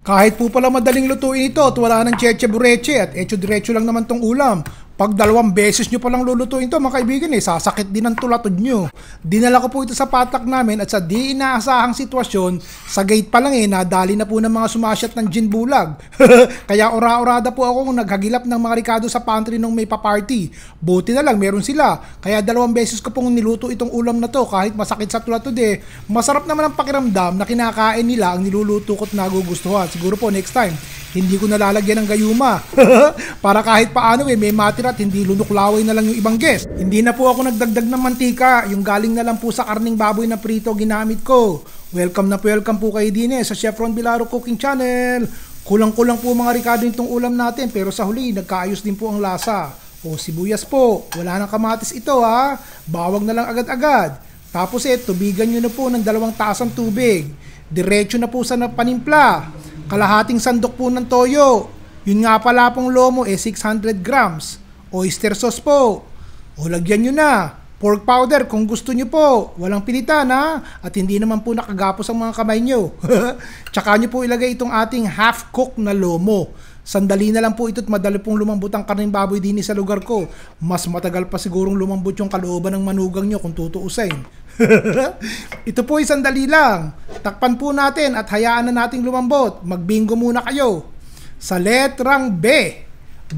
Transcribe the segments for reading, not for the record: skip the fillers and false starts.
Kahit po pala madaling lutuin ito at wala ng cheche bureche at echo diretso lang naman tong ulam. Pag 2 beses nyo palang lulutuin ito mga kaibigan sasakit din ang tulatod nyo. Dinala ko po ito sa patak namin at sa di inaasahang sitwasyon, sa gate pa lang nadali na po ng mga sumasyat ng gin bulag. Kaya ora-orada po ako kung naghagilap ng mga rikado sa pantry nung may pa-party. Buti na lang meron sila. Kaya 2 beses ko pong niluto itong ulam na to kahit masakit sa tulatod Masarap naman ang pakiramdam na kinakain nila ang niluluto ko't nagugustuhan. Siguro po next time, hindi ko nalalagyan ng gayuma. Para kahit paano may matira at hindi lunuklaway na lang yung ibang guest. Hindi na po ako nagdagdag ng mantika. Yung galing na lang po sa karning baboy na prito ginamit ko. Welcome po kayo din sa Chef Ron Bilaro Cooking Channel. Kulang-kulang po mga rikado itong ulam natin pero sa huli nagkaayos din po ang lasa. O sibuyas po. Wala nang kamatis ito ha. Bawag na lang agad-agad. Tapos tubigan nyo na po ng 2 tasang tubig. Diretso na po sa panimpla. Kalahating sandok po ng toyo. Yun nga pala pong lomo 600 grams. Oyster sauce po. O lagyan nyo na. Pork powder kung gusto nyo po. Walang pilitan ha. At hindi naman po nakagapos ang mga kamay nyo. Tsaka nyo po ilagay itong ating half-cooked na lomo. Sandali na lang po ito at madali pong lumambot ang karning baboy din sa lugar ko. Mas matagal pa sigurong lumambot yung kalooban ng manugang nyo kung tutuusin. Ito po ay sandali lang. Takpan po natin at hayaan na nating lumambot. Magbingo muna kayo. Sa letrang B,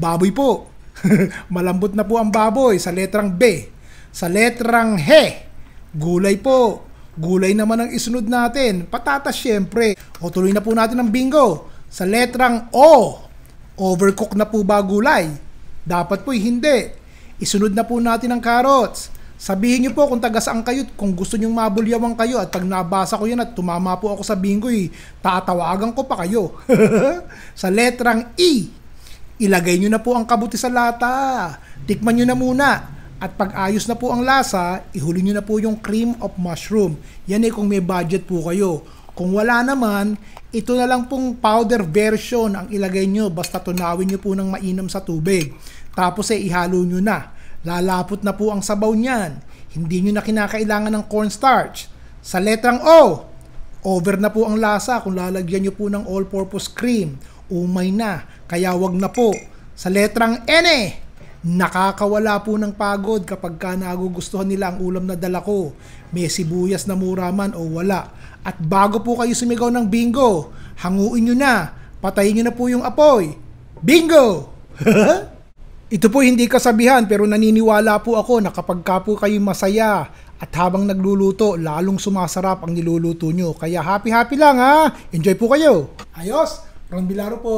baboy po. Malambot na po ang baboy sa letrang B. Sa letrang He, gulay po. Gulay naman ang isunod natin. Patatas syempre. O tuloy na po natin ang bingo. Sa letrang O, overcook na po ba gulay? Dapat po hindi. Isunod na po natin ang carrots. Sabihin niyo po kung taga saan kayo, kung gusto nyong mabulyawan kayo at pag nabasa ko yan at tumama po ako sa bingo tatawagan ko pa kayo. Sa letrang E, ilagay nyo na po ang kabuti sa lata. Tikman nyo na muna. At pag ayos na po ang lasa, ihuli nyo na po yung cream of mushroom. Yan kung may budget po kayo. Kung wala naman, ito na lang pong powder version ang ilagay nyo. Basta tunawin nyo po ng mainam sa tubig. Tapos ihalo nyo na. Lalapot na po ang sabaw niyan. Hindi nyo na kinakailangan ng cornstarch. Sa letrang O, over na po ang lasa kung lalagyan nyo po ng all-purpose cream. Umay na, kaya wag na po. Sa letrang N, nakakawala po ng pagod kapag nagugustuhan nila ang ulam na dala ko. May sibuyas na mura man o wala. At bago po kayo sumigaw ng bingo, hanguin nyo na, patayin nyo na po yung apoy. Bingo! Ito po hindi kasabihan pero naniniwala po ako na kapag po kayo masaya at habang nagluluto, lalong sumasarap ang niluluto nyo. Kaya happy lang ha! Enjoy po kayo! Ayos! Ron Bilaro po!